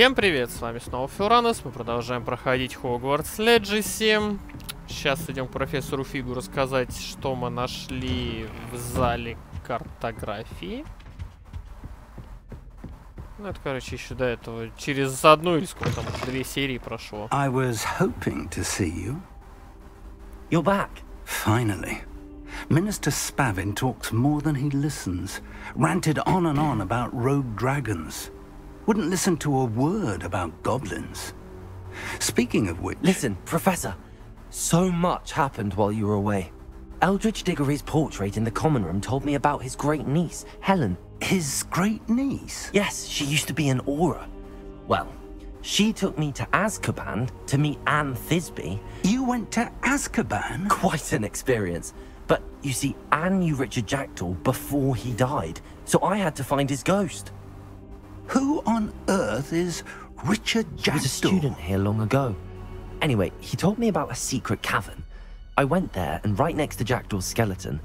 Всем привет, с вами снова Филранос, мы продолжаем проходить Hogwarts Legacy. Сейчас идем к профессору Фигу рассказать, что мы нашли в зале картографии. Ну, это, короче, еще до этого, через одну или сколько там, 2 серии прошло. I was hoping to see you. You're back. Finally. Minister Spavin talks more than he listens. Ranted on and on about rogue dragons. Wouldn't listen to a word about goblins. Speaking of which... Listen, Professor. So much happened while you were away. Eldridge Diggory's portrait in the common room told me about his great niece, Helen. His great niece? Yes, she used to be an Auror. Well, she took me to Azkaban to meet Anne Thisbe. You went to Azkaban? Quite an experience. But, you see, Anne knew Richard Jackdaw before he died, so I had to find his ghost. Who on earth is Richard Jackdaw? He was a student here long ago. Anyway, he told me about a secret cavern. I went there, and right next to Jackdaw's skeleton,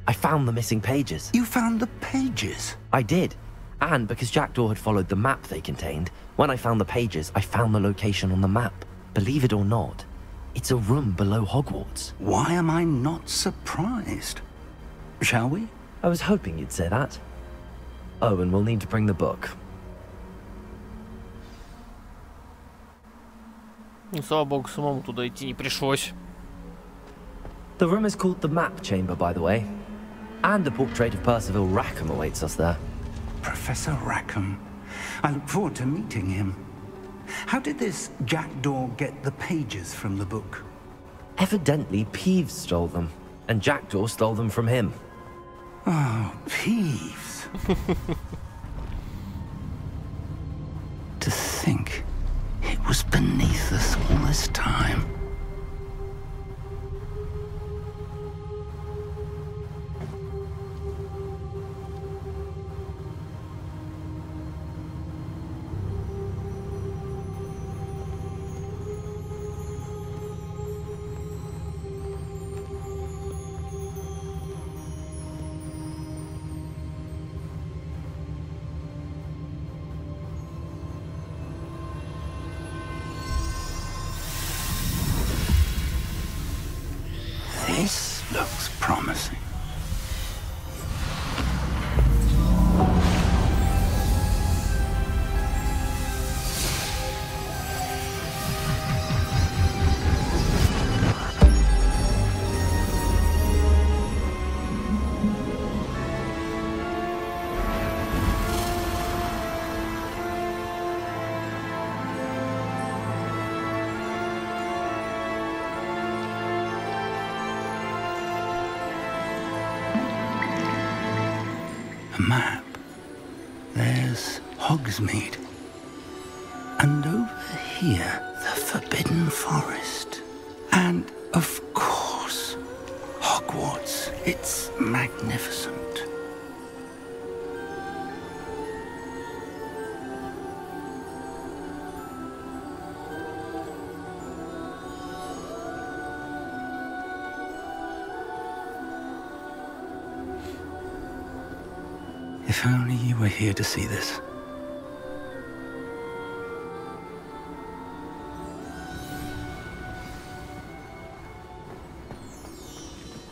I found the missing pages. You found the pages? I did. And because Jackdaw had followed the map they contained, when I found the pages, I found the location on the map. Believe it or not, it's a room below Hogwarts. Why am I not surprised? Shall we? I was hoping you'd say that. Oh, and we'll need to bring the book. Слава богу, самому туда идти не пришлось. The room is called the Map Chamber, by the way. And a portrait of Percival Rackham awaits us there. Professor Rackham. I look forward to meeting him. How did this Jackdaw get the pages from the book? Evidently, Peeves stole them, and Jackdaw stole them from him. Oh, Peeves. To think it was beneath us all this time. This looks promising. A map. There's Hogsmeade. And over here, the Forbidden Forest. And, of course, Hogwarts. It's magnificent. If only you were here to see this.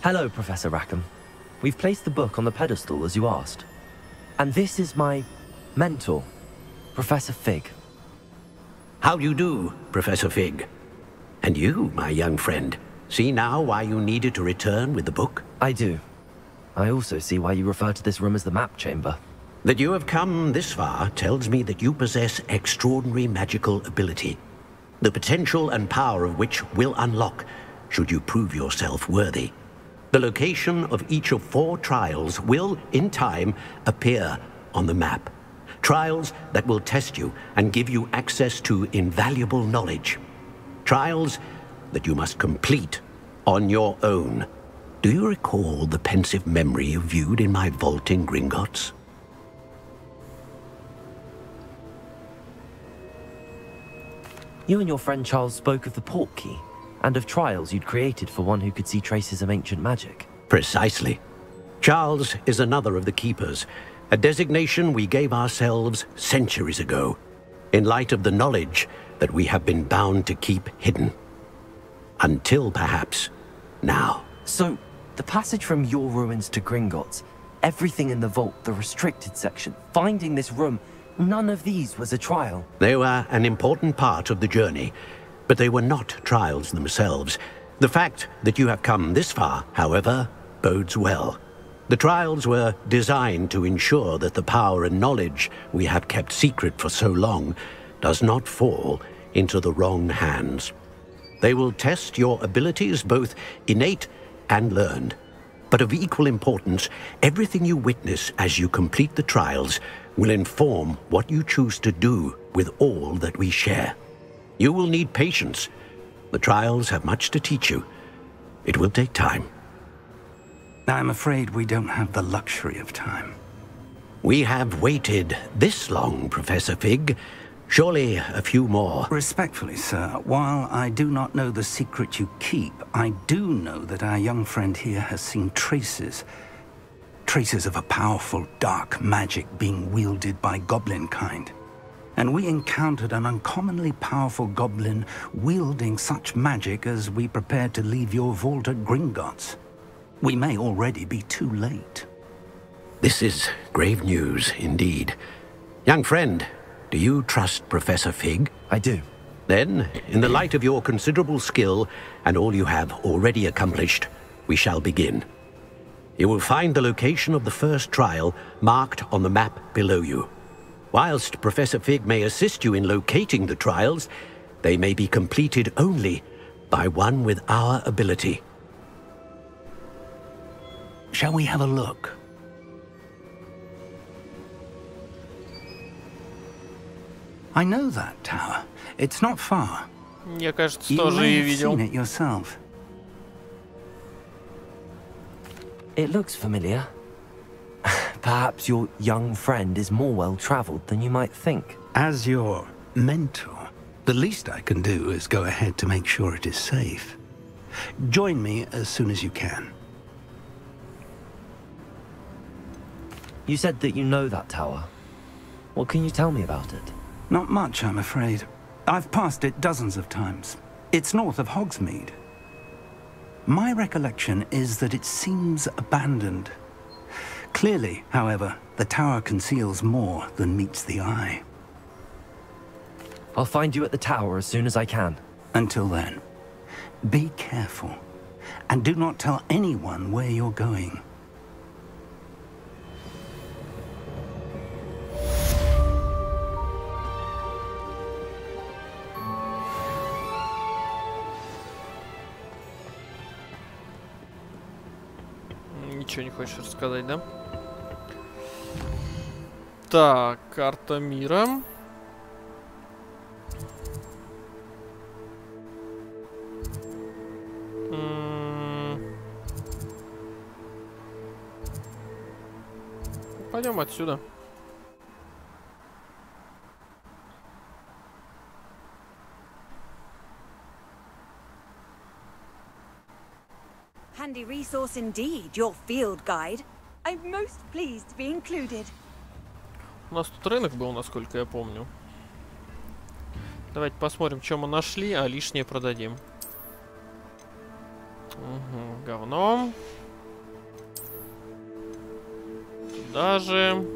Hello, Professor Rackham. We've placed the book on the pedestal, as you asked. And this is my mentor, Professor Fig. How do you do, Professor Fig? And you, my young friend, see now why you needed to return with the book? I do. I also see why you refer to this room as the Map Chamber. That you have come this far tells me that you possess extraordinary magical ability, the potential and power of which will unlock should you prove yourself worthy. The location of each of 4 trials will, in time, appear on the map. Trials that will test you and give you access to invaluable knowledge. Trials that you must complete on your own. Do you recall the pensive memory you viewed in my vault in Gringotts? You and your friend Charles spoke of the Portkey, and of trials you'd created for one who could see traces of ancient magic. Precisely. Charles is another of the Keepers, a designation we gave ourselves centuries ago. in light of the knowledge that we have been bound to keep hidden. Until perhaps now. So, the passage from your ruins to Gringotts, everything in the vault, the restricted section, finding this room, none of these was a trial. They were an important part of the journey, but they were not trials themselves. The fact that you have come this far, however, bodes well. The trials were designed to ensure that the power and knowledge we have kept secret for so long does not fall into the wrong hands. They will test your abilities, both innate and learned. But of equal importance, everything you witness as you complete the trials will inform what you choose to do with all that we share. You will need patience. The trials have much to teach you. It will take time. I'm afraid we don't have the luxury of time. We have waited this long, Professor Fig. Surely a few more. Respectfully, sir, while I do not know the secret you keep, I do know that our young friend here has seen traces of a powerful dark magic being wielded by goblin kind. And we encountered an uncommonly powerful goblin wielding such magic as we prepared to leave your vault at Gringotts. We may already be too late. This is grave news indeed. Young friend, do you trust Professor Fig? I do. Then, in the light of your considerable skill and all you have already accomplished, we shall begin. You will find the location of the first trial marked on the map below you. Whilst Professor Fig may assist you in locating the trials, they may be completed only by one with our ability. Shall we have a look? I know that tower. It's not far. Я, кажется, You тоже may ее have видел. seen it yourself. It looks familiar. Perhaps your young friend is more well-traveled than you might think. As your mentor, the least I can do is go ahead to make sure it is safe. Join me as soon as you can. You said that you know that tower. What can you tell me about it? Not much, I'm afraid. I've passed it dozens of times. It's north of Hogsmeade. My recollection is that it seems abandoned. Clearly, however, the tower conceals more than meets the eye. I'll find you at the tower as soon as I can. Until then, be careful, and do not tell anyone where you're going. Ничего не хочешь рассказать, да? Так, карта мира. Пойдем отсюда. Handy resource indeed, your field guide. I'm most pleased to be included. У нас тут рынок был, насколько я помню. Давайте посмотрим, что мы нашли, а лишнее продадим. Угу, говно. Туда же.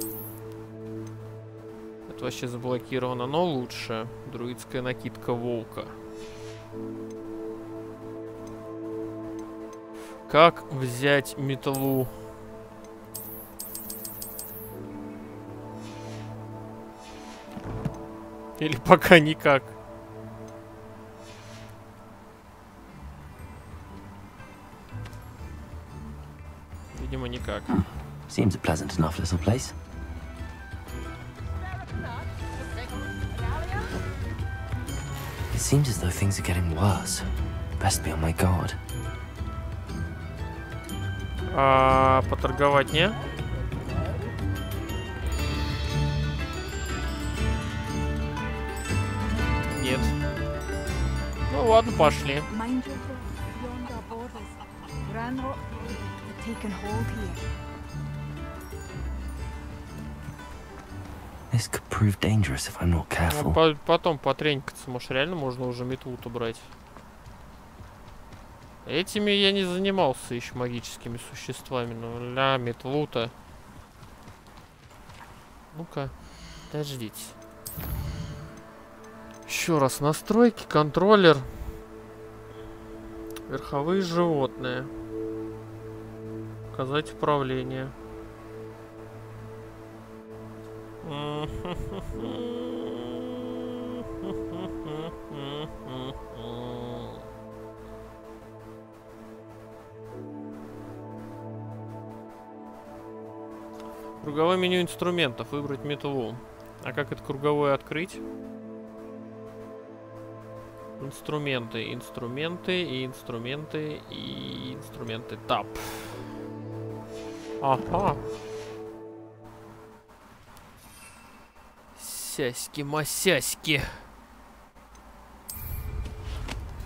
Это вообще заблокировано, но лучше. Друидская накидка волка. Как взять метлу? Или пока никак? Видимо, никак. Seems a pleasant enough little place. It seems as though things are getting worse. Best be on my guard. А поторговать не? Нет. Ну ладно, пошли. This could prove dangerous if I'm not careful. Ну, потом потренькаться, может, реально можно уже метлу-то брать. Этими я не занимался еще магическими существами, но ля, метлу-то. Ну-ка, подождите. Еще раз, настройки, контроллер. Верховые животные. Указать управление. Круговое меню инструментов. Выбрать метлу. А как это круговое открыть? Инструменты, инструменты, и инструменты, и инструменты. Тап. Ага. Сяськи-масяськи.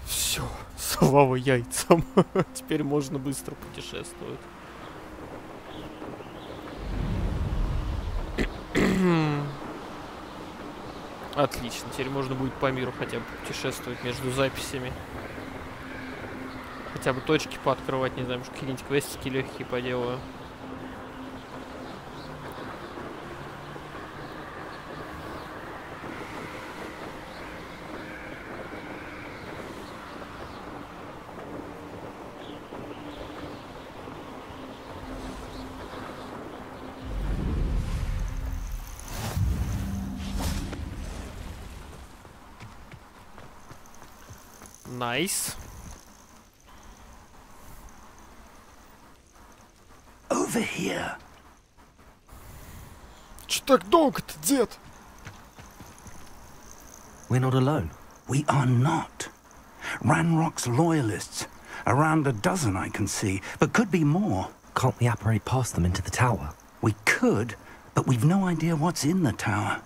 Все, слава яйцам. Теперь можно быстро путешествовать. Отлично, теперь можно будет по миру хотя бы путешествовать между записями. Хотя бы точки пооткрывать, не знаю, может какие-нибудь квестики легкие поделаю. Nice. Over here. Чё так долго-то, дед? We're not alone. We are not. Ranrock's loyalists. Around a dozen I can see, but could be more. Can't we apparate past them into the tower? We could, but we've no idea what's in the tower.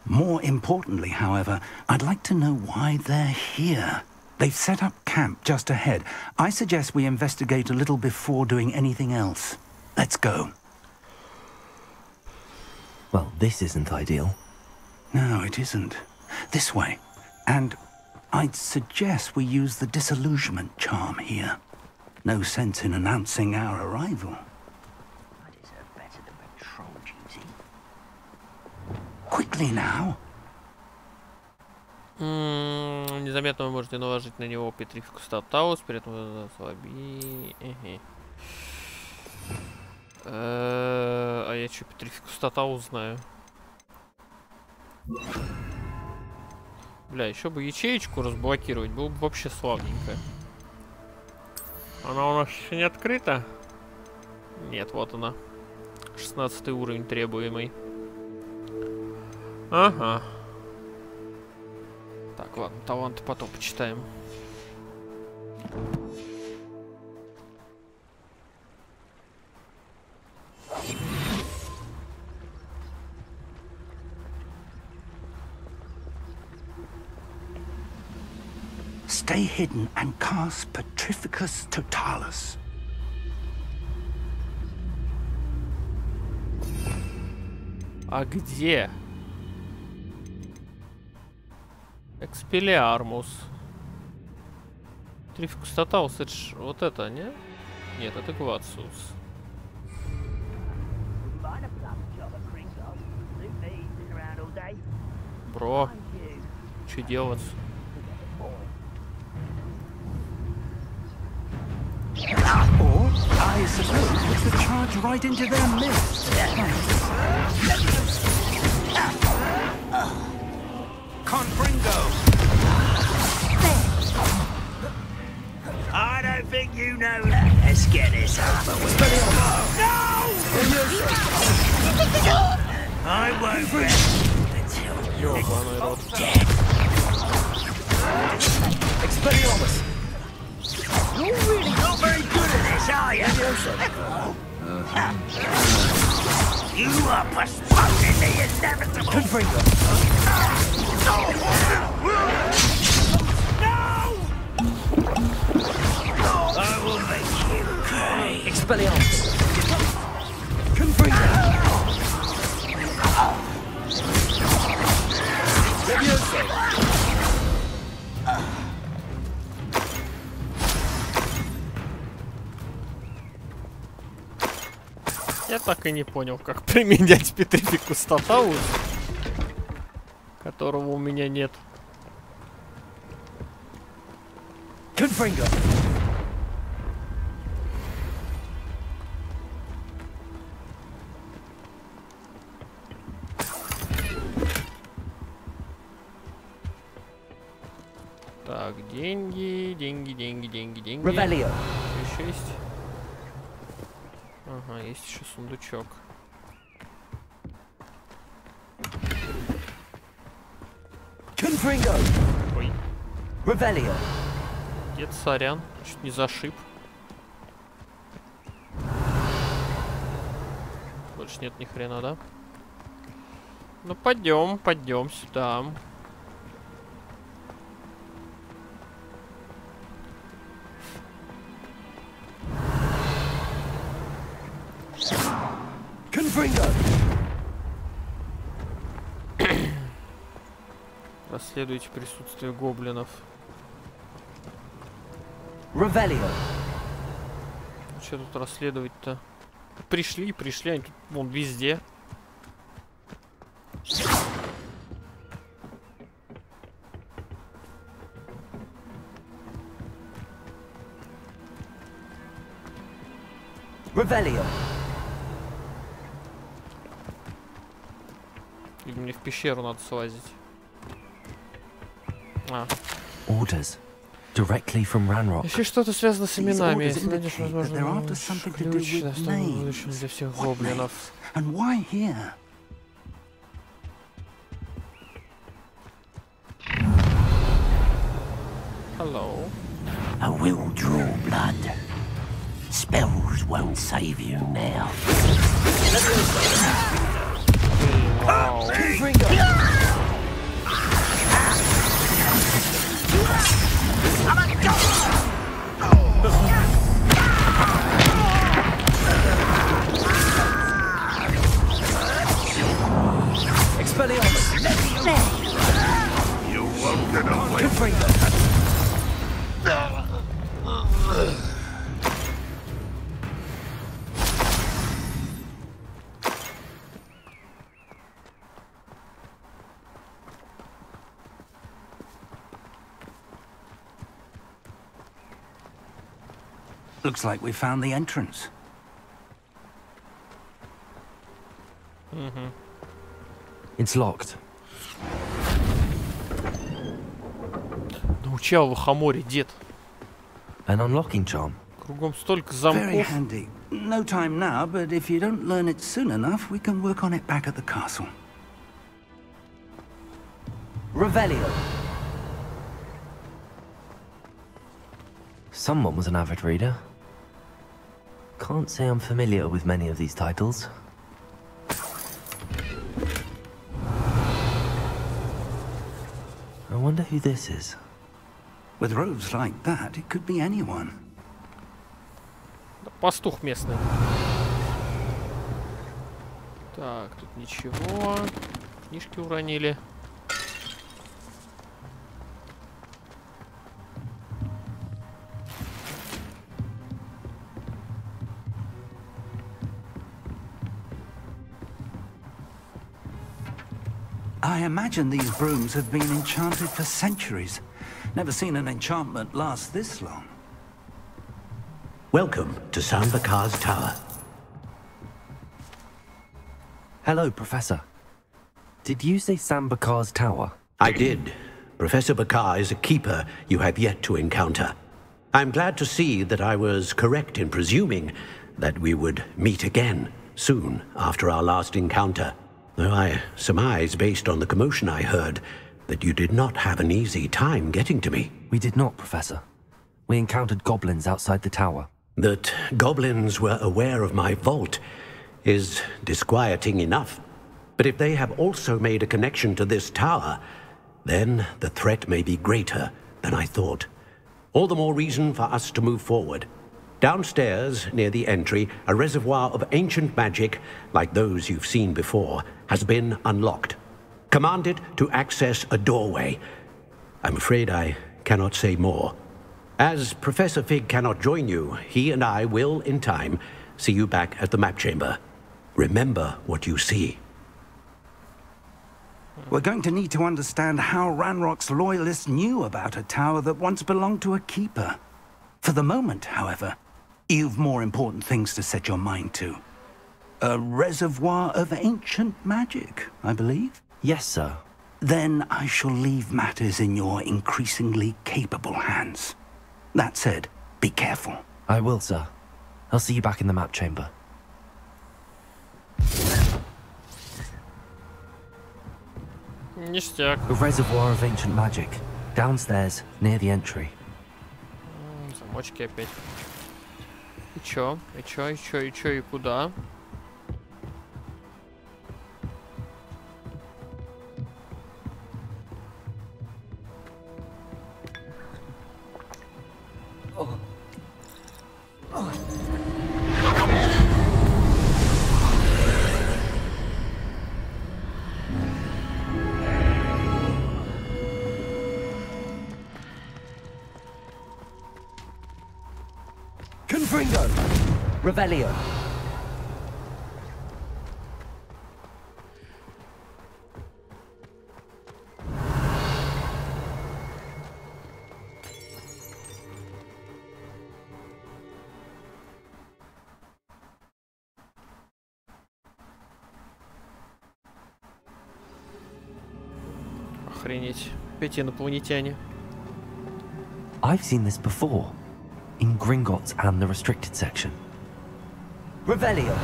More importantly, however, I'd like to know why they're here. They've set up camp just ahead. I suggest we investigate a little before doing anything else. Let's go. Well, this isn't ideal. No, it isn't. This way. And I'd suggest we use the disillusionment charm here. No sense in announcing our arrival. I deserve better than patrol duty. Quickly now. Незаметно вы можете наложить на него петрификус Татаус, при этом ослаби. А я что, петрификус Татаус знаю? Бля, еще бы ячеечку разблокировать, было бы вообще славненько. Она у нас еще не открыта? Нет, вот она. 16 уровень требуемый. Ага. Так, ладно, таланты потом почитаем. Stay hidden and cast Petrificus Totalis. А где? Экспелиармус. Трификус Тоталус, это ж вот это, не? Нет, это Гвациус. Бро, что делать? Or, I suppose, it's the charge right into their midst. Confringo! I don't think you know that. Let's get this over with. No! I won't rest until you're dead. Expelliarmus! You're really not very good at this, are you? You are postponing the inevitable. Confringo! No! I will make you cry. Expelliarmus! Confringo! Я так и не понял, как применять петрифику статаус, которого у меня нет. Так, деньги. Revelio. Еще есть. Ага, есть еще сундучок. Confringo. Ой, Revelio. дед, сорян, чуть не зашиб. Больше нет ни хрена, да? Ну пойдем сюда. Confringo. Расследуйте присутствие гоблинов. Revelio. Что тут расследовать-то? Пришли, они тут вон везде. Revelio. Или мне в пещеру надо слазить? А. Orders. Directly from Ranrock. Еще что-то связано с именами. Если найдешь, They're возможно, after something to do ключ with достану в names. будущем для всех What гоблинов. names? And why here? Hello. I will draw blood. Spells won't save you now. Вау. You won't get away. Looks like we found the entrance. It's locked. Научал лохоморе, дед. An unlocking charm. Кругом столько Very замков. handy. No time now, but if you don't learn it soon enough, we can work on it back at the castle. Revelio. Someone was an avid reader. Can't say I'm familiar with many of these titles. I wonder who this is. With robes like that, it could be anyone. Пастух местный. Так, тут ничего. Книжки уронили. I imagine these brooms have been enchanted for centuries. Never seen an enchantment last this long. Welcome to Sambakar's Tower. Hello, Professor. Did you say Sambakar's Tower? I did. Professor Bakar is a keeper you have yet to encounter. I'm glad to see that I was correct in presuming that we would meet again soon after our last encounter. Though I surmise, based on the commotion I heard, that you did not have an easy time getting to me. We did not, Professor. We encountered goblins outside the tower. That goblins were aware of my vault is disquieting enough. But if they have also made a connection to this tower, then the threat may be greater than I thought. All the more reason for us to move forward. Downstairs, near the entry, a reservoir of ancient magic, like those you've seen before, has been unlocked. Command it to access a doorway. I'm afraid I cannot say more. As Professor Fig cannot join you, he and I will, in time, see you back at the map chamber. Remember what you see. We're going to need to understand how Ranrock's loyalists knew about a tower that once belonged to a keeper. For the moment, however, you've more important things to set your mind to. A reservoir of ancient magic, I believe? Yes, sir. Then I shall leave matters in your increasingly capable hands. That said, be careful. I will, sir. I'll see you back in the map chamber. Ништяк. A reservoir of ancient magic. Downstairs, near the entry. Замочки опять. И чё? И куда? Confringo! Revelio! Охренеть. Опять инопланетяне. I've seen this before. In Gringotts and the restricted section. Revelio!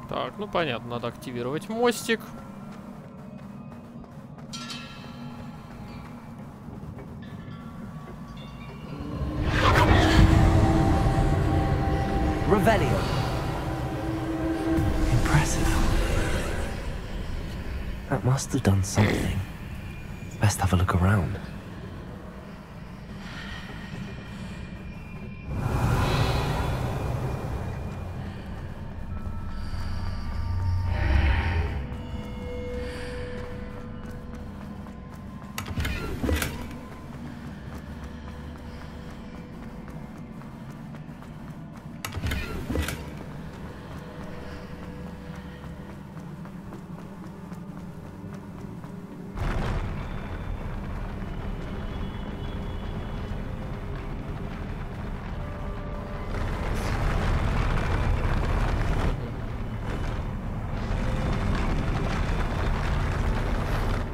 Так, ну понятно, надо активировать мостик. Revelio. Impressive. That must have done something. Best have a look around.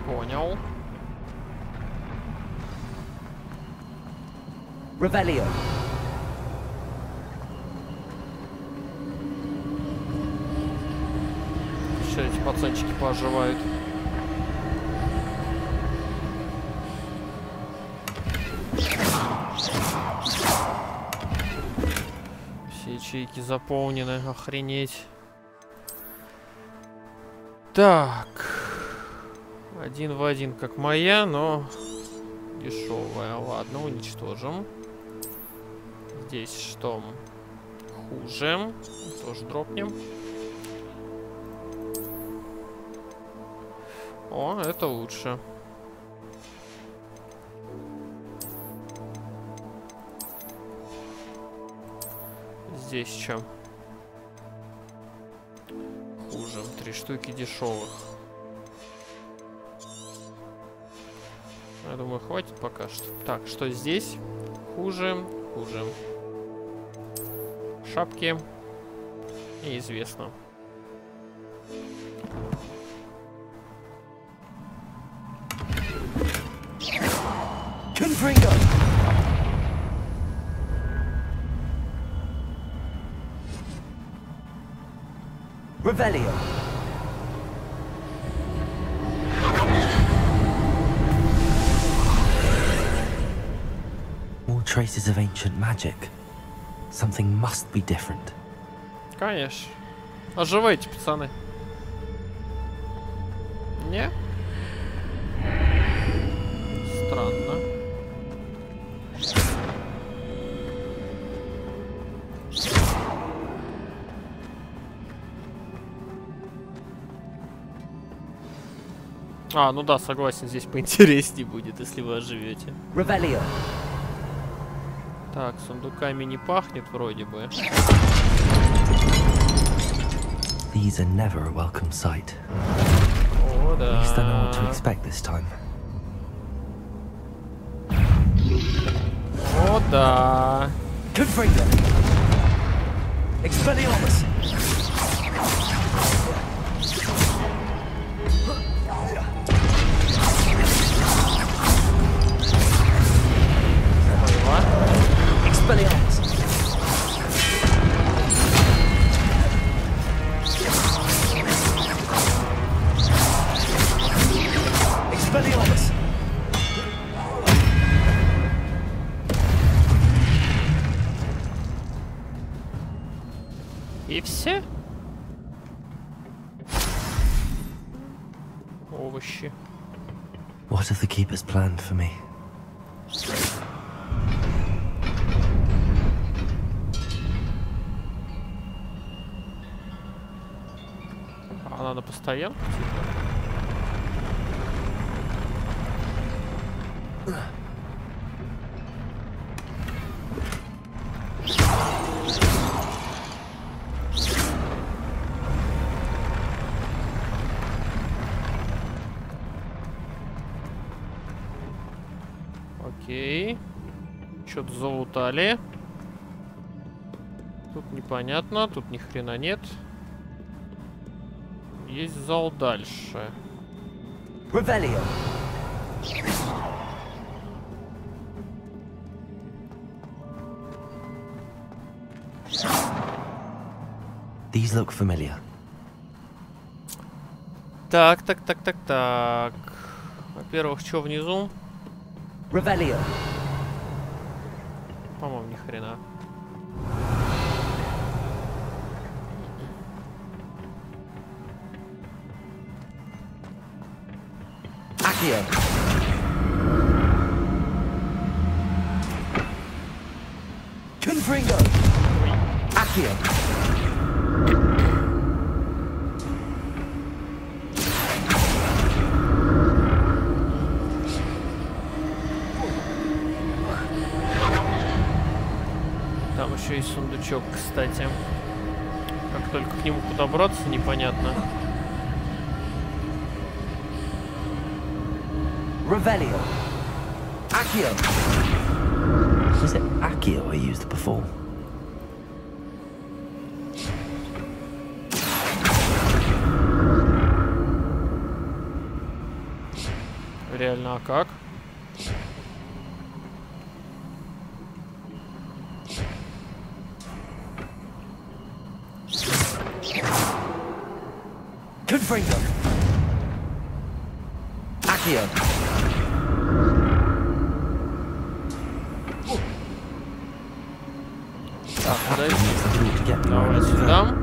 Понял. Revelio. Что эти пацанчики поживают? Все ячейки заполнены, охренеть. Так. Один в один, как моя, но дешевая. Ладно, уничтожим. Здесь что? Хуже. Тоже дропнем. О, это лучше. Здесь что? Хуже. 3 штуки дешевых. Я думаю, хватит пока что. Так, что здесь? Хуже. Шапки. Неизвестно. Confringo! Revelio. More traces of ancient magic. Something must be different. Конечно. Оживайте, пацаны. Не? Странно. А, ну да, согласен, здесь поинтереснее будет, если вы оживете. Revelio. Так, сундуками не пахнет вроде бы. These are never a welcome sight. О, At least I know what to да. expect this time. О, да. Confringo. Expelliarmus. Expelliarmus. Expelliarmus. И все? Овощи. What have the keepers planned for me? А надо постоянно? Окей. Что-то залутали. Тут непонятно, тут ни хрена нет. Есть зал дальше. Revelio. These look familiar. Так. Во-первых, что внизу? Revelio. По-моему, ни хрена. Accio. Confringo. Accio. Там еще есть сундучок, кстати. Как только к нему подобраться, непонятно. Revelio. Accio. Was it Accio I used before? Реально, а как? Confringo. Accio. Так, куда идти? Давай сюда.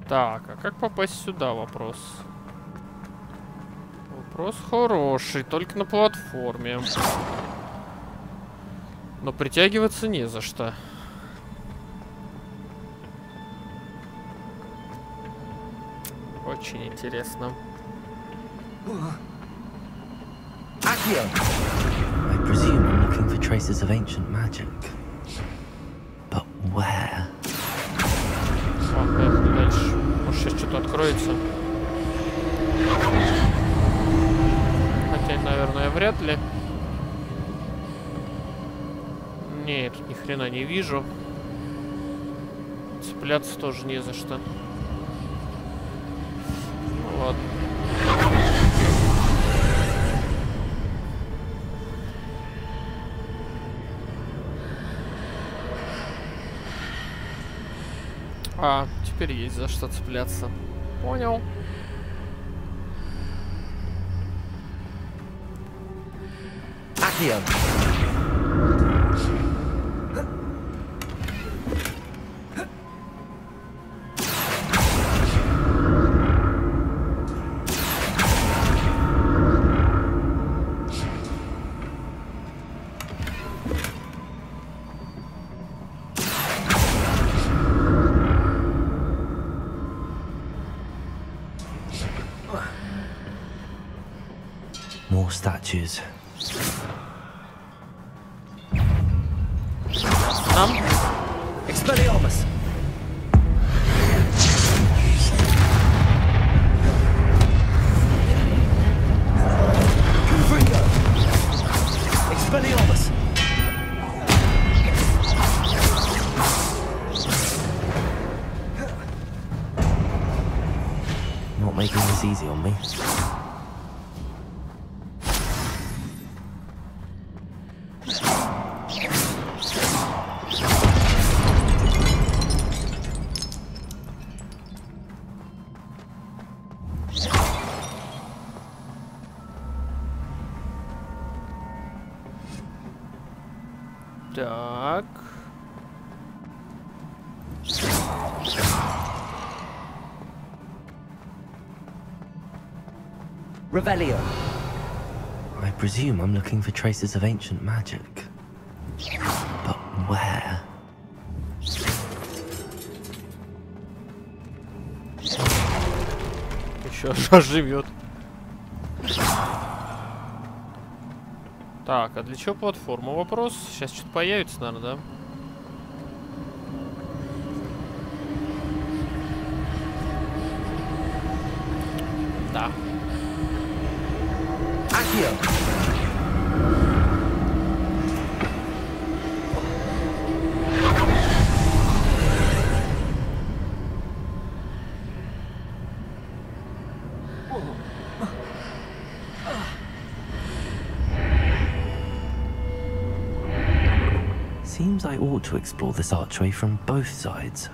Так, а как попасть сюда, вопрос? Вопрос хороший, только на платформе. Но притягиваться не за что. Очень интересно. Accio. I presume I'm looking for traces of ancient magic. But where? Ладно, поехали дальше. Может, сейчас что-то откроется. Хотя, наверное, вряд ли. Не, тут ни хрена не вижу. Цепляться тоже не за что. Ну, ладно. А, теперь есть за что цепляться. Понял. Accio. More statues. Expelliarmus! Confringo! Expelliarmus! Not making this easy on me. Так. Revelio. I presume I'm looking for traces of ancient magic. But where? Еще оживет. Так, а для чего платформа? Вопрос. Сейчас что-то появится, наверное, да? Да. Seems I ought to explore this archway from both sides.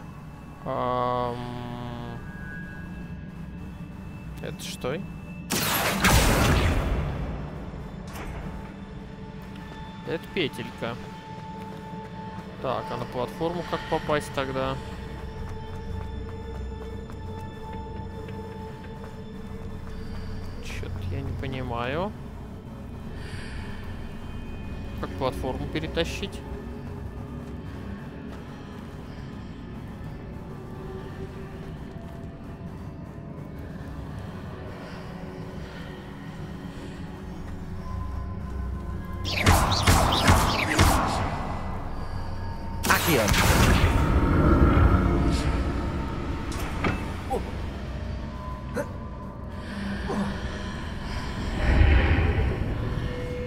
Это что? Это петелька. Так, а на платформу как попасть тогда? Чё-то я не понимаю. Как платформу перетащить?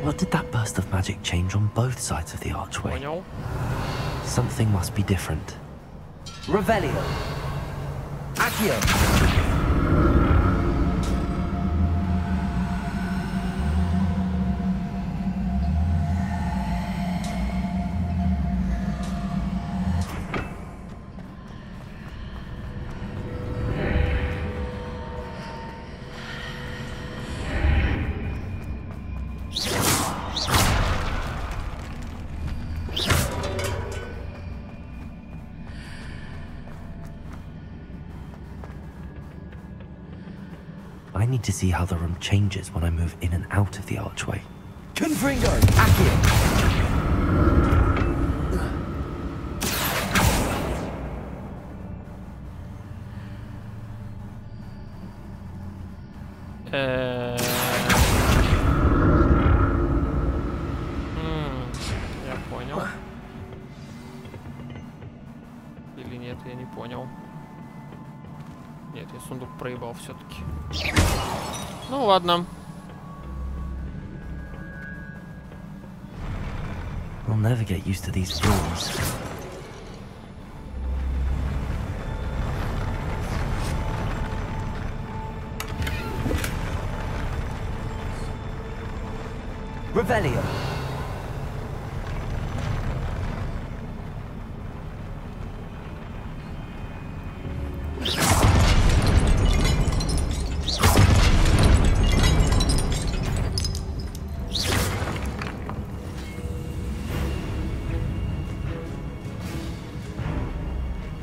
What did that burst of magic change on both sides of the archway? Понял. Something must be different. Revelio. Accio. I need to see how the room changes when I move in and out of the archway. Confringo! Accio! Я понял. Или нет, я не понял. Нет, я сундук проебал все-таки. Ну ладно. I'll never get used to these floors. Revelio.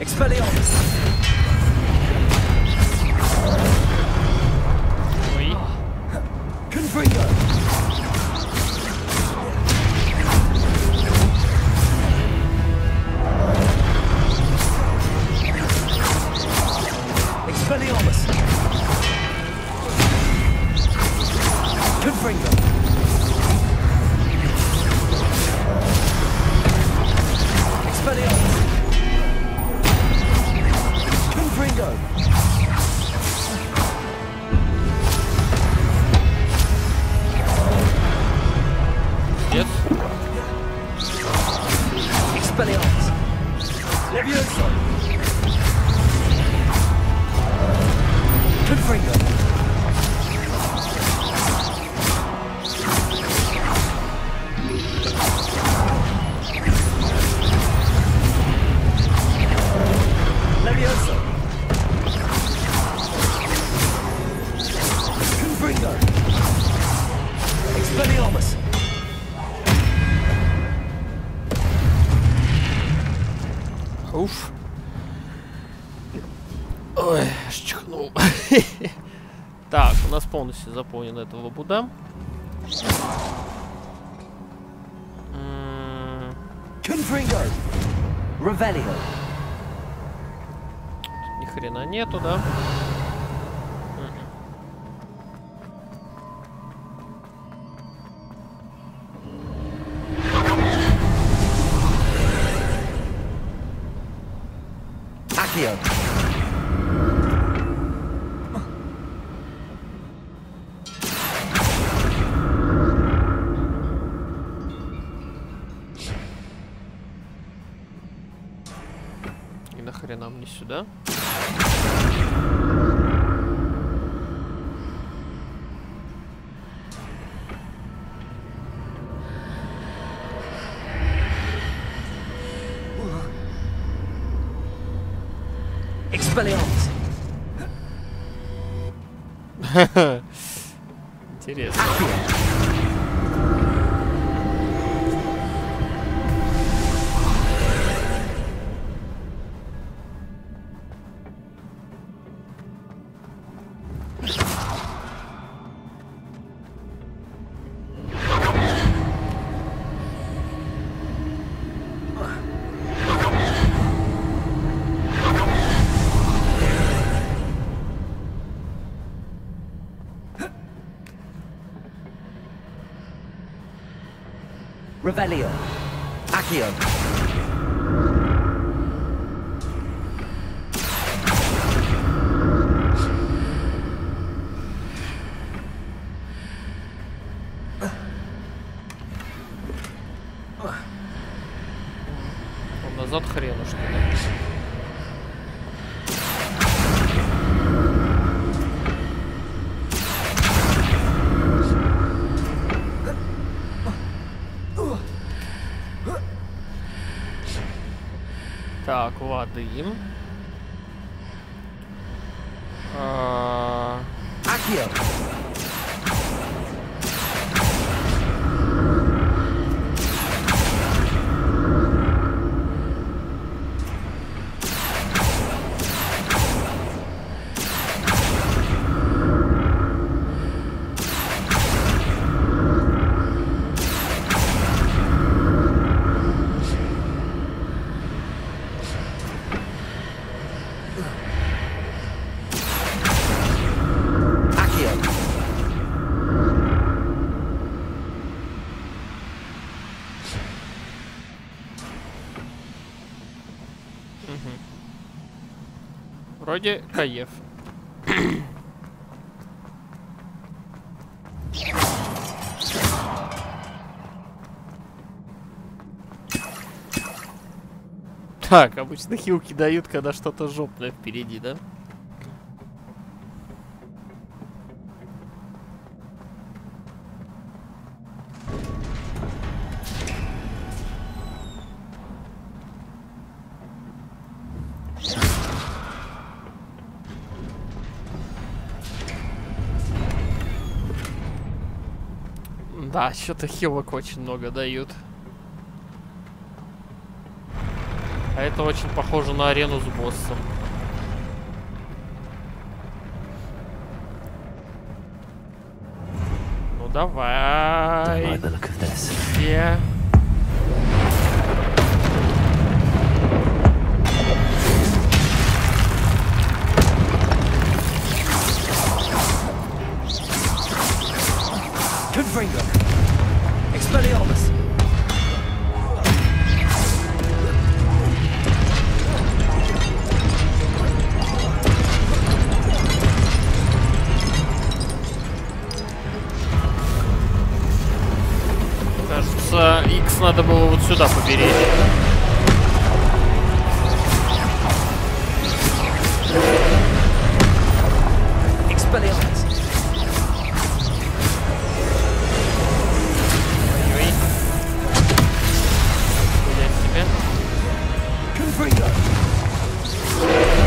Expelliarmus. Oui. Confringo. Expelliarmus. Уф. Ой, чихнул. Так, у нас полностью заполнен эта лабуда. Ни хрена нету, да? И нахрена мне сюда? Интересно. Revelio. Accio. Он назад хрену, что ли? Так, воды. Accio. Вроде кайф. Так, обычно хилки дают, когда что-то жопное впереди, да? Да, что-то хилок очень много дают. А это очень похоже на арену с боссом. Ну давай. Все. Confringo. Expelliarmus. Кажется, X надо было вот сюда поберечь. Expelliarmus. Ой-ой. Взять себя. Confringo.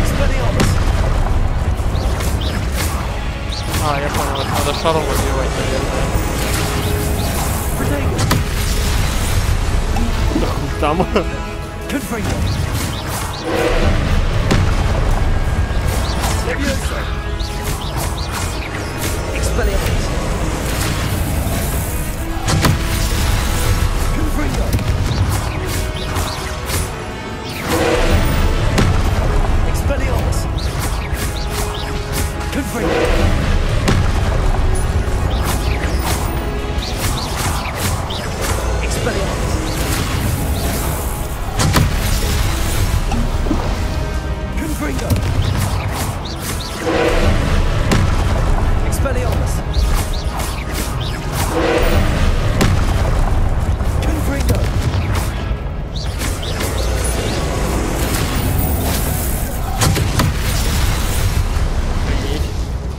Expelliarmus. А, я понял, это надо шаром убивать, наверное. Protego. Да хуй там. Confringo. Levioso. Expelliarmus. Confringo. Expelliarmus. Confringo. Expelliarmus. Confringo. Expelliarmus. Confringo.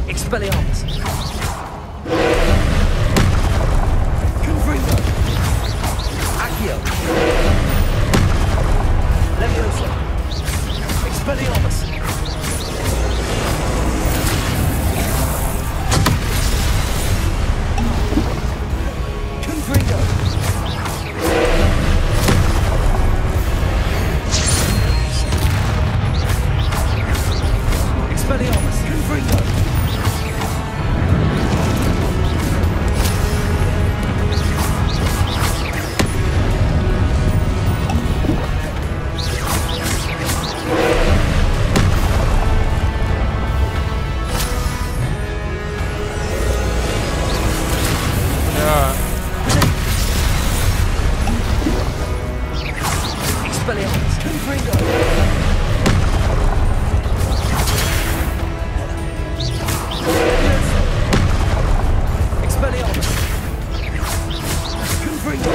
Expelliarmus. Confringo. Accio. Levioso. Expelliarmus. Confringo. Expelliarmus. Confringo. Да. Expelliarmus. Confringo. Levioso. Expelliarmus. Confringo.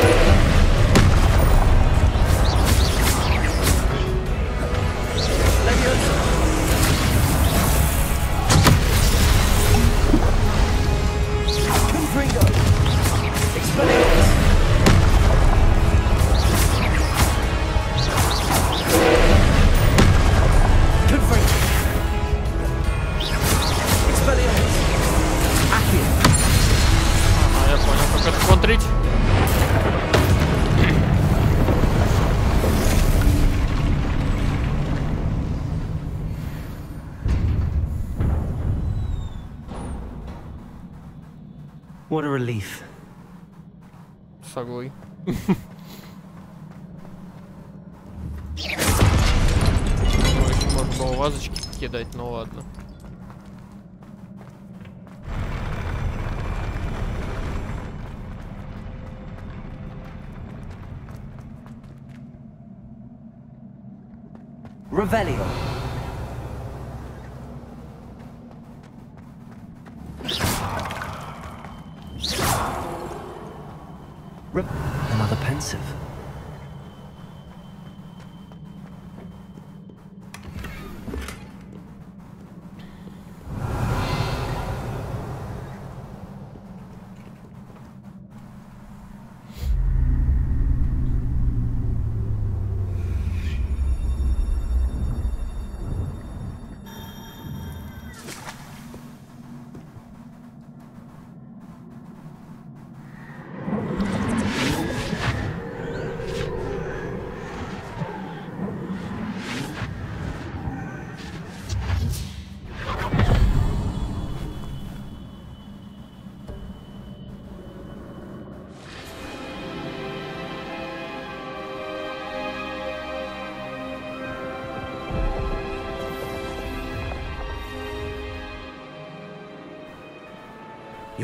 Levioso. Confringo. Expelliarmus. Confringo. Expelliarmus. Accio. Ага, я понял, как это контрить. What a relief. Соглы. Ну, еще можно было вазочки кидать, ну ладно. Revelio. Another pensive.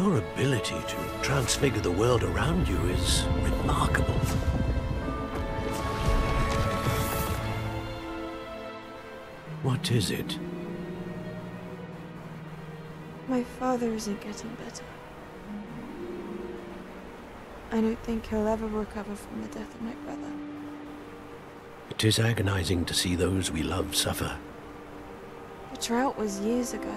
Your ability to transfigure the world around you is remarkable. What is it? My father isn't getting better. I don't think he'll ever recover from the death of my brother. It is agonizing to see those we love suffer. The drought was years ago,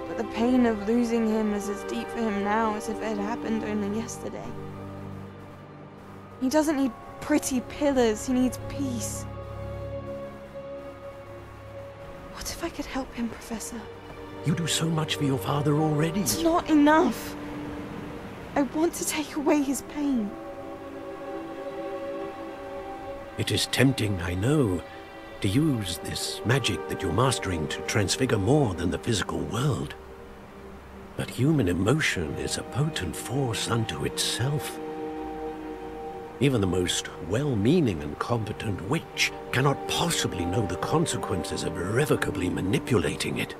but the pain of losing him is as deep for him now as if it had happened only yesterday. He doesn't need pretty pillars, he needs peace. What if I could help him, Professor? You do so much for your father already. It's not enough. I want to take away his pain. It is tempting, I know, to use this magic that you're mastering to transfigure more than the physical world. But human emotion is a potent force unto itself. Even the most well-meaning and competent witch cannot possibly know the consequences of irrevocably manipulating it.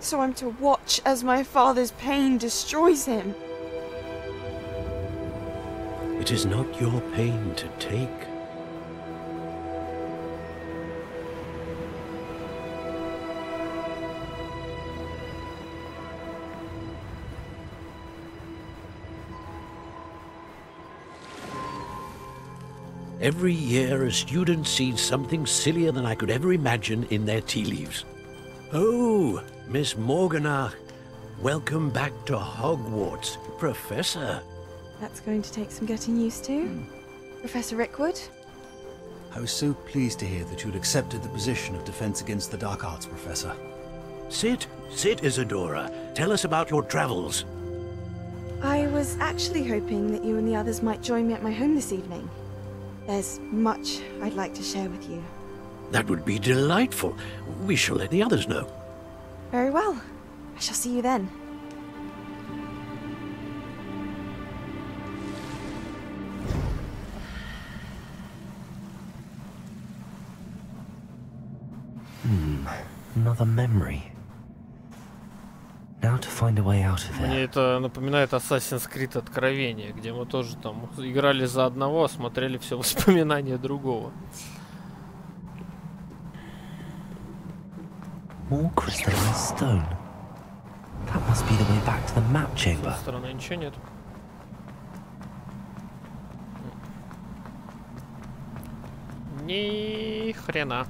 So I'm to watch as my father's pain destroys him. It is not your pain to take. Every year, a student sees something sillier than I could ever imagine in their tea leaves. Oh, Miss Morganach, welcome back to Hogwarts, Professor. That's going to take some getting used to. Professor Rickwood? I was so pleased to hear that you'd accepted the position of Defense Against the Dark Arts, Professor. Sit, Isadora. Tell us about your travels. I was actually hoping that you and the others might join me at my home this evening. There's much I'd like to share with you. That would be delightful. We shall let the others know. Very well. I shall see you then. Another memory. Now to find a way out of Мне here. это напоминает Assassin's Creed Откровение, где мы тоже там играли за одного, а смотрели все воспоминания другого. More crystalline stone. That must be the way back to the map С chamber. той стороны ничего нет. Ни хрена.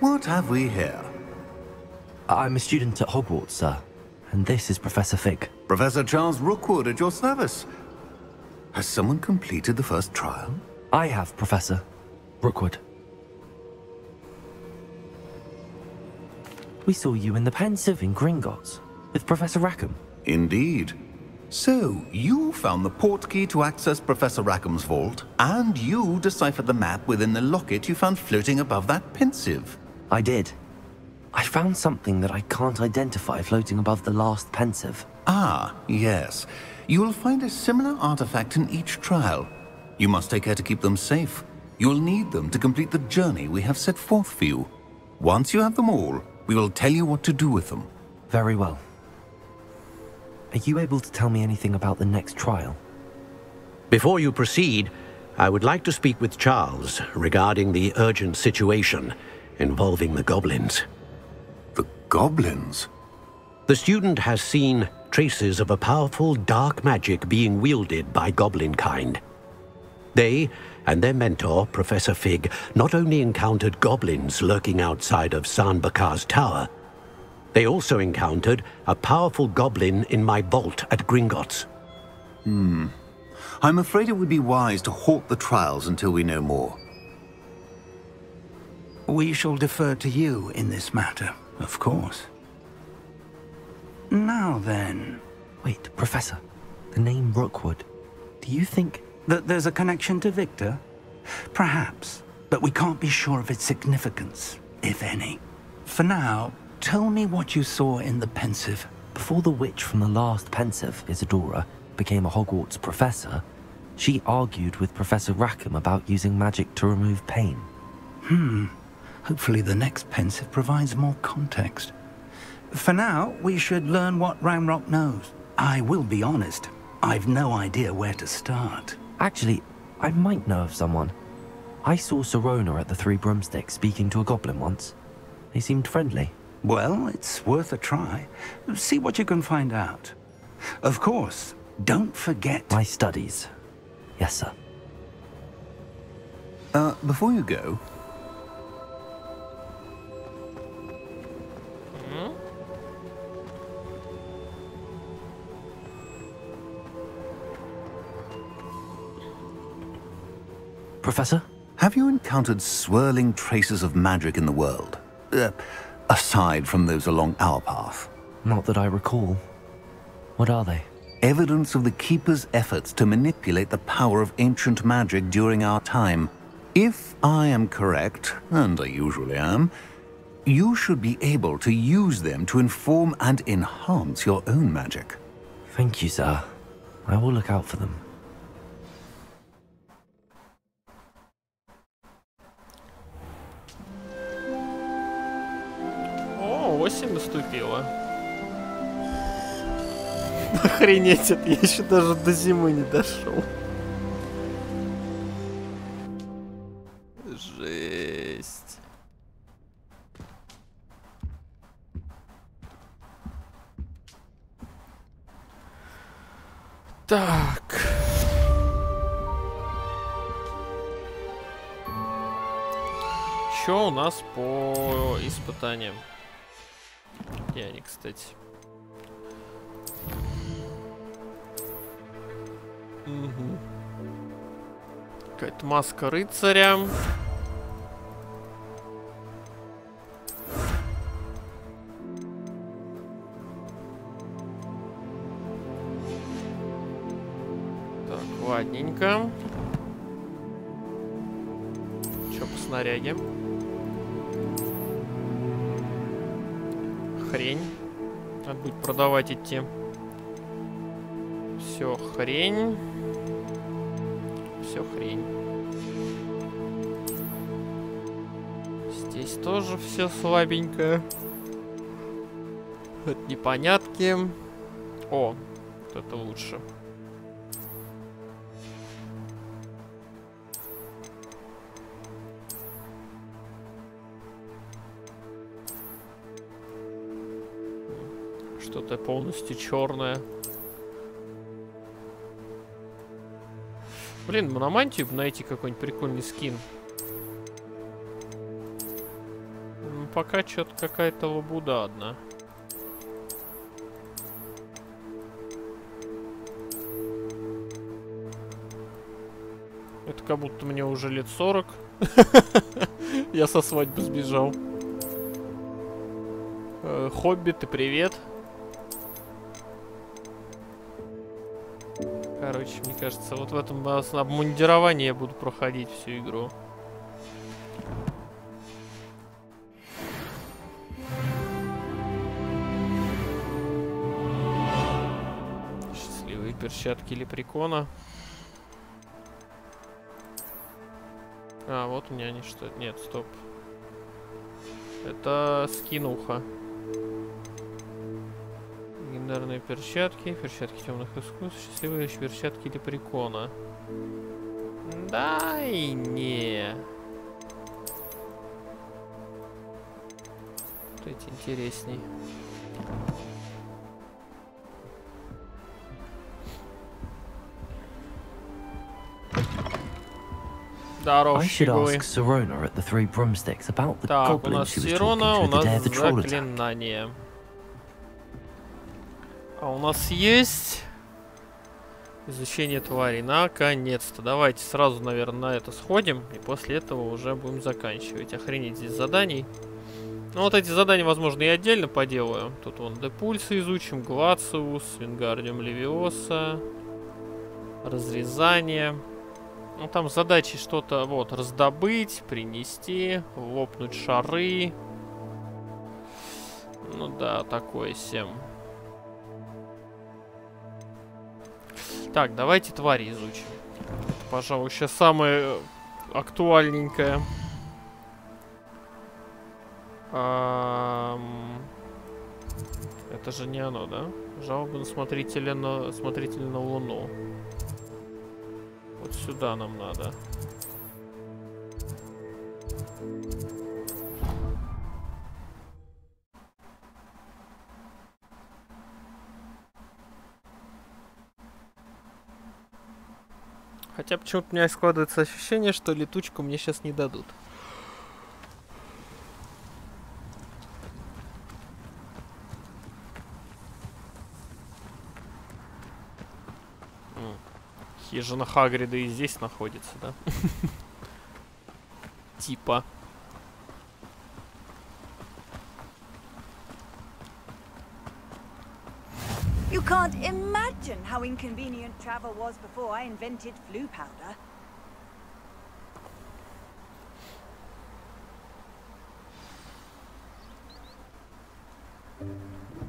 What have we here? I'm a student at Hogwarts, sir. And this is Professor Fig. Professor Charles Rookwood at your service. Has someone completed the first trial? I have, Professor Rookwood. We saw you in the Pensive in Gringotts with Professor Rackham. Indeed. So, you found the portkey to access Professor Rackham's vault, and you deciphered the map within the locket you found floating above that Pensive. I did. I found something that I can't identify floating above the last Pensive. Ah, yes. You will find a similar artifact in each trial. You must take care to keep them safe. You'll need them to complete the journey we have set forth for you. Once you have them all, we will tell you what to do with them. Very well. Are you able to tell me anything about the next trial? Before you proceed, I would like to speak with Charles regarding the urgent situation involving the goblins. The goblins? The student has seen traces of a powerful dark magic being wielded by goblin kind. They and their mentor, Professor Fig, not only encountered goblins lurking outside of Sanbakar's tower, they also encountered a powerful goblin in my vault at Gringotts. I'm afraid it would be wise to halt the trials until we know more. We shall defer to you in this matter. Of course. Now then... Wait, Professor. The name Rookwood. Do you think... that there's a connection to Victor? Perhaps, but we can't be sure of its significance, if any. For now, tell me what you saw in the pensive. Before the witch from the last pensive, Isadora, became a Hogwarts professor, she argued with Professor Rackham about using magic to remove pain. Hopefully the next pensive provides more context. For now, we should learn what Ranrock knows. I will be honest, I've no idea where to start. Actually, I might know of someone. I saw Sirona at the Three Broomsticks speaking to a goblin once. They seemed friendly. Well, it's worth a try. See what you can find out. Of course, don't forget... My studies. Yes, sir. Before you go... Professor? Have you encountered swirling traces of magic in the world? Aside from those along our path? Not that I recall. What are they? Evidence of the Keeper's efforts to manipulate the power of ancient magic during our time. If I am correct, and I usually am, you should be able to use them to inform and enhance your own magic. Thank you, sir. I will look out for them. Осень наступила. Охренеть, это я еще даже до зимы не дошел. Жесть. Так. Что у нас по испытаниям? Где они, кстати? Угу. Какая-то маска рыцаря. Так, ладненько. Чё по снаряге? Хрень. Надо будет продавать идти. Все хрень. Все хрень. Здесь тоже все слабенько. Это непонятки. О, вот это лучше. Что-то полностью черное. Блин, на мантию бы найти какой-нибудь прикольный скин. Ну, пока что-то какая-то лабуда одна. Это как будто мне уже лет 40. Я со свадьбы сбежал. Хобби, ты привет. Короче, мне кажется, вот в этом обмундировании я буду проходить всю игру. Счастливые перчатки лепрекона. А, вот у меня они что... Нет, стоп. Это скинуха. Легендарные перчатки, перчатки темных искусств, счастливые перчатки лепрекона. Да и не. Вот эти интересней. Здорово, щеголи. Так, у нас Сирона, у нас заклинание. А у нас есть изучение тварей. Наконец-то. Давайте сразу, наверное, на это сходим. И после этого уже будем заканчивать. Охренеть, здесь заданий. Ну, вот эти задания, возможно, я отдельно поделаю. Тут вон Депульса изучим, Глациус, Вингардиум Левиоса, разрезание. Ну, там задачи что-то, вот, раздобыть, принести, лопнуть шары. Ну да, такое всем. Так, давайте твари изучим. Это, пожалуй, сейчас самое актуальненькое. Это же не оно, да? Жалобы на смотрителя на Луну. Вот сюда нам надо. Хотя почему-то у меня складывается ощущение, что летучку мне сейчас не дадут. Хижина Хагрида и здесь находится, да? Типа. You can't imagine how inconvenient travel was before I invented flu powder.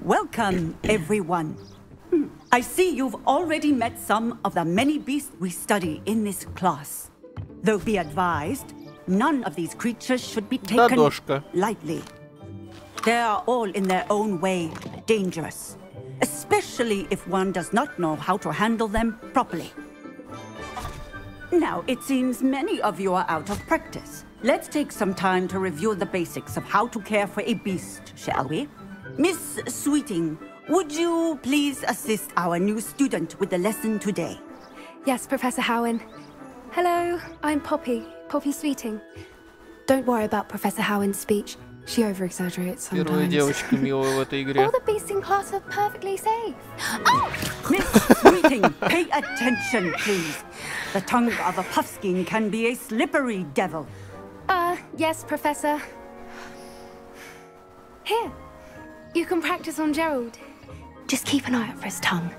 Welcome, everyone. I see you've already met some of the many beasts we study in this class. Though be advised, none of these creatures should be taken lightly. They are all in their own way dangerous, especially if one does not know how to handle them properly. Now, it seems many of you are out of practice. Let's take some time to review the basics of how to care for a beast, shall we? Miss Sweeting, would you please assist our new student with the lesson today? Yes, Professor Howen. Hello, I'm Poppy Sweeting. Don't worry about Professor Howen's speech. She over-exaggerates sometimes. Первая девочка милая в этой игре. All the beasts in class are perfectly safe. Oh! Miss Sweeting, pay attention, please. The tongue of a puffskein can be a slippery devil. Yes, Professor. Here, you can practice on Gerald. Just keep an eye out for his tongue.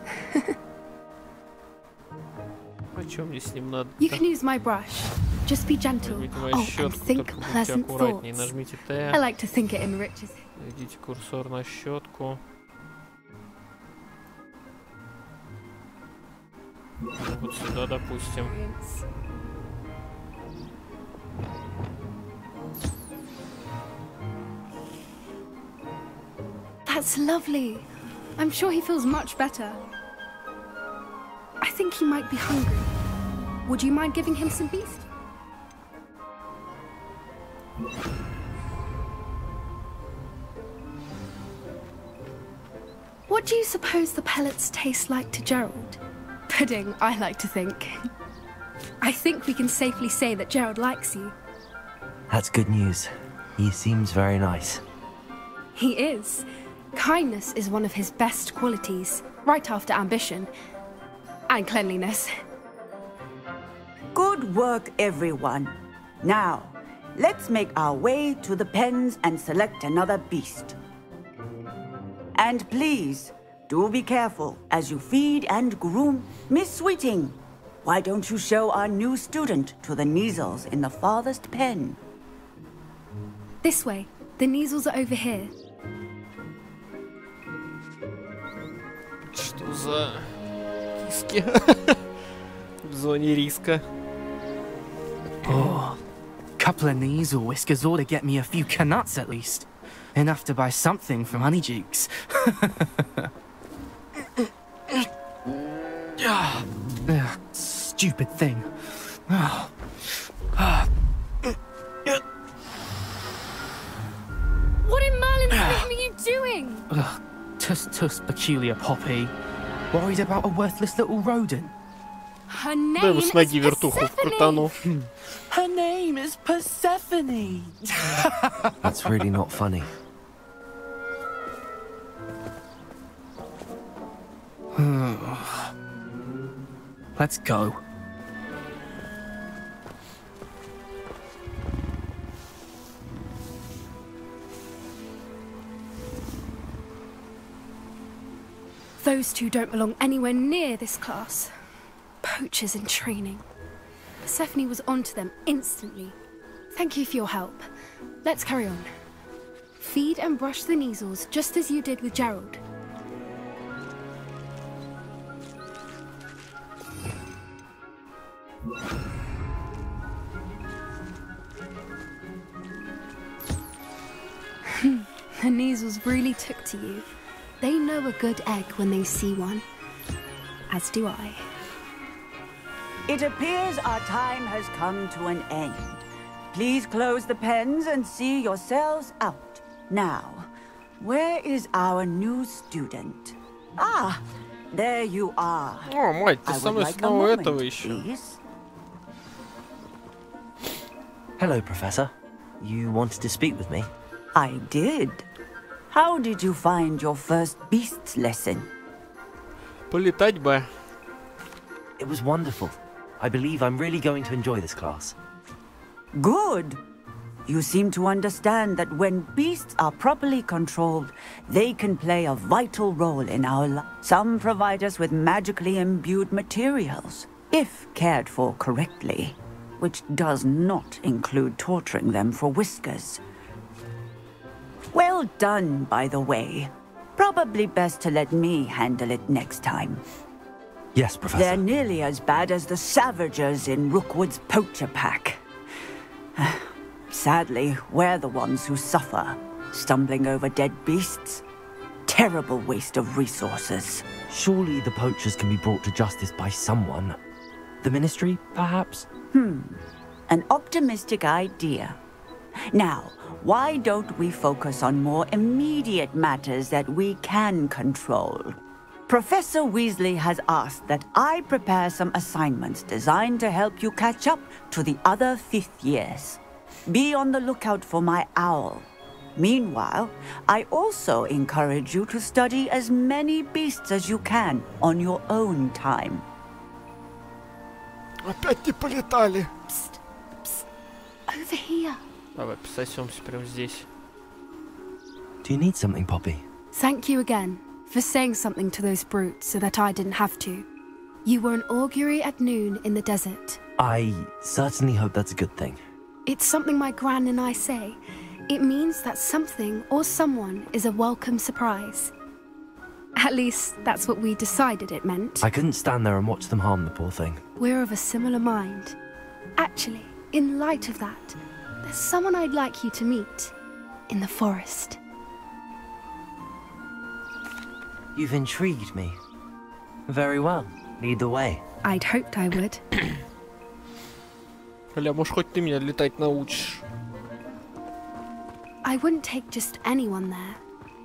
О чем мне с ним надо? You can use my brush. Just be gentle. Oh, and think pleasant thoughts. Нажмите Т. I like to think it enriches. Наведите курсор на щетку. Вот сюда, допустим. That's lovely. I'm sure he feels much better. I think he might be hungry. Would you mind giving him some beast? What do you suppose the pellets taste like to Gerald? Pudding, I like to think. I think we can safely say that Gerald likes you. That's good news. He seems very nice. He is. Kindness is one of his best qualities, right after ambition. And cleanliness. Good work, everyone. Now, let's make our way to the pens and select another beast. And please, do be careful as you feed and groom Miss Sweeting. Why don't you show our new student to the Neasels in the farthest pen? This way. The Neasels are over here. Что за киски в зоне риска? Oh, couple of Neasel whiskers ought to get me a few canuts at least. Enough to buy something from Honeydukes. Stupid thing. What in Merlin's name are you doing? Tuss, peculiar Poppy. Worried about a worthless little rodent. Her name is Persephone. Her name is Persephone. That's really not funny. Let's go. Those two don't belong anywhere near this class. Poachers in training. Persephone was onto them instantly. Thank you for your help. Let's carry on. Feed and brush the Neasels just as you did with Gerald. The Neasels really took to you. They know a good egg when they see one. As do I. It appears our time has come to an end. Please close the pens and see yourselves out. Now, where is our new student? Ah, there you are. О, мать, ты со мной снова этого еще. Hello, Professor. You wanted to speak with me? I did. How did you find your first beasts lesson? Полетать бы. It was wonderful. I believe I'm really going to enjoy this class. Good. You seem to understand that when beasts are properly controlled, they can play a vital role in our lives. Some provide us with magically imbued materials, if cared for correctly, which does not include torturing them for whiskers. Well done, by the way. Probably best to let me handle it next time. Yes, Professor. They're nearly as bad as the Savagers in Rookwood's poacher pack. Sadly, we're the ones who suffer, stumbling over dead beasts. Terrible waste of resources. Surely the poachers can be brought to justice by someone. The Ministry, perhaps? An optimistic idea. Now, why don't we focus on more immediate matters that we can control? Professor Weasley has asked that I prepare some assignments designed to help you catch up to the other 5th years. Be on the lookout for my owl. Meanwhile, I also encourage you to study as many beasts as you can on your own time. Опять не полетали. Psst, psst. Over here. Давай пососемся прямо здесь. Do you need something, Poppy? Thank you again for saying something to those brutes so that I didn't have to. You were an augury at noon in the desert. I certainly hope that's a good thing. It's something my gran and I say. It means that something or someone is a welcome surprise. At least, that's what we decided it meant. I couldn't stand there and watch them harm the poor thing. We're of a similar mind. Actually, in light of that, there's someone I'd like you to meet. In the forest. You've intrigued me. Very well. Lead the way. I'd hoped I would. Бля, может, хоть ты меня летать научишь? I wouldn't take just anyone there.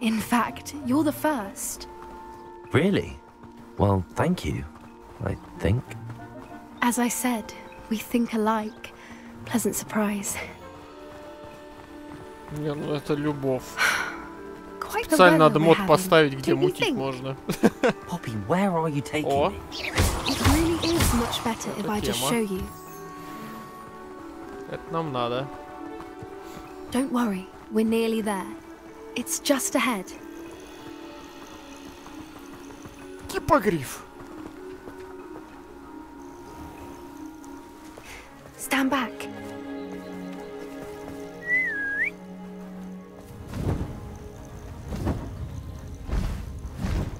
In fact, you're the first. Really? Well, thank you, I think. As I said, we think alike. Pleasant surprise. Не, ну это любовь. Quite the Специально weather надо we're мод having, поставить, где don't you мутить think? можно. Poppy, where are you taking О, me? It really is much better if I just тема. show you. это нам надо. Don't worry, we're nearly there. It's just ahead. Гиппогриф. Stand back.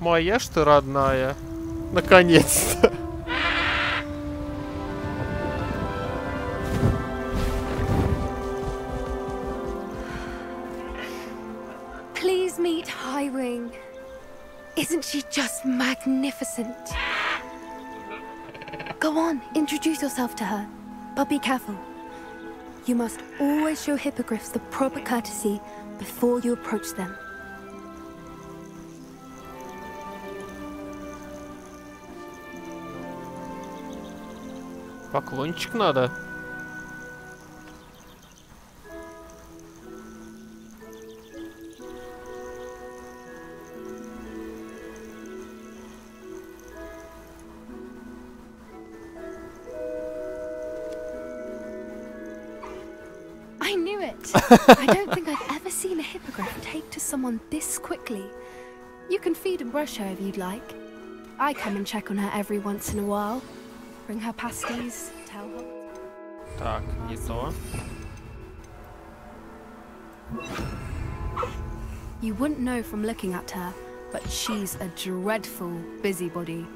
Моя ж ты родная. Наконец-то. Please meet Highwing. Isn't she just magnificent? Go on, introduce yourself to her. But be careful. You must always show hippogriffs the proper courtesy before you approach them. Поклончик надо. I knew it! I don't think I've ever seen a hippogriff take to someone this quickly. You can feed and brush her if you'd like. I come and check on her every once in a while. Bring her pasties, tell her. Так, не то. You wouldn't know from looking at her, but she's a dreadful busybody.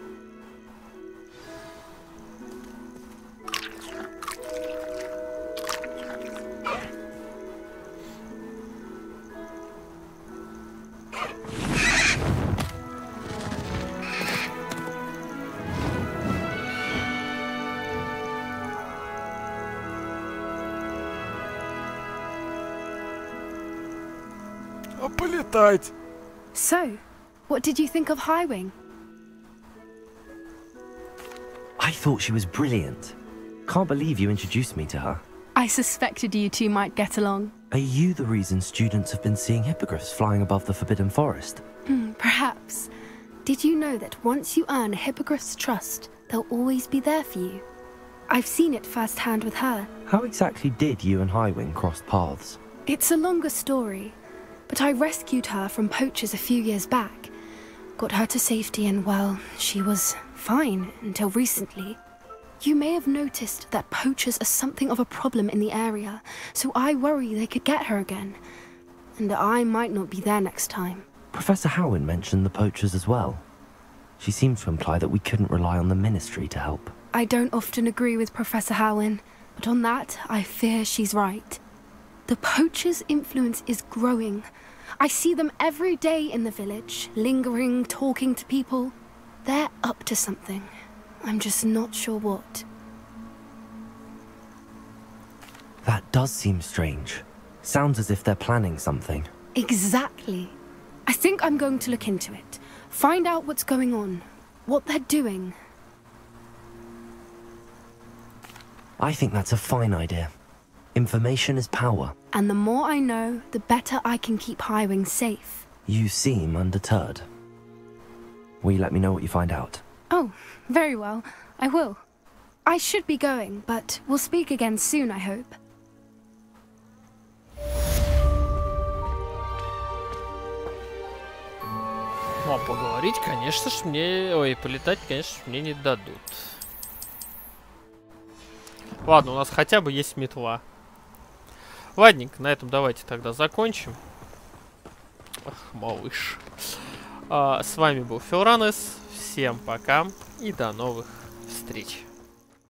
Полетать. So, what did you think of Highwing? I thought she was brilliant. Can't believe you introduced me to her. I suspected you two might get along. Are you the reason students have been seeing hippogriffs flying above the Forbidden Forest? Perhaps. Did you know that once you earn a hippogriff's trust, they'll always be there for you? I've seen it firsthand with her. How exactly did you and Highwing cross paths? It's a longer story, but I rescued her from poachers a few years back. Got her to safety and, well, she was fine until recently. You may have noticed that poachers are something of a problem in the area, so I worry they could get her again. And I might not be there next time. Professor Howin mentioned the poachers as well. She seemed to imply that we couldn't rely on the Ministry to help. I don't often agree with Professor Howin, but on that, I fear she's right. The poachers' influence is growing. I see them every day in the village, lingering, talking to people. They're up to something. I'm just not sure what. That does seem strange. Sounds as if they're planning something. Exactly. I think I'm going to look into it. Find out what's going on. What they're doing. I think that's a fine idea. Information is power. And the more I know, the better I can keep Highwing safe. You seem undeterred. Will you let me know what you find out? Oh, very well. I will. I should be going, but we'll speak again soon, I hope. Ну, а поговорить, конечно ж, мне... Ой, полетать, конечно ж, мне не дадут. Ладно, у нас хотя бы есть метла. Ладненько, на этом давайте тогда закончим. Ах, малыш. С вами был Филранес. Всем пока и до новых встреч.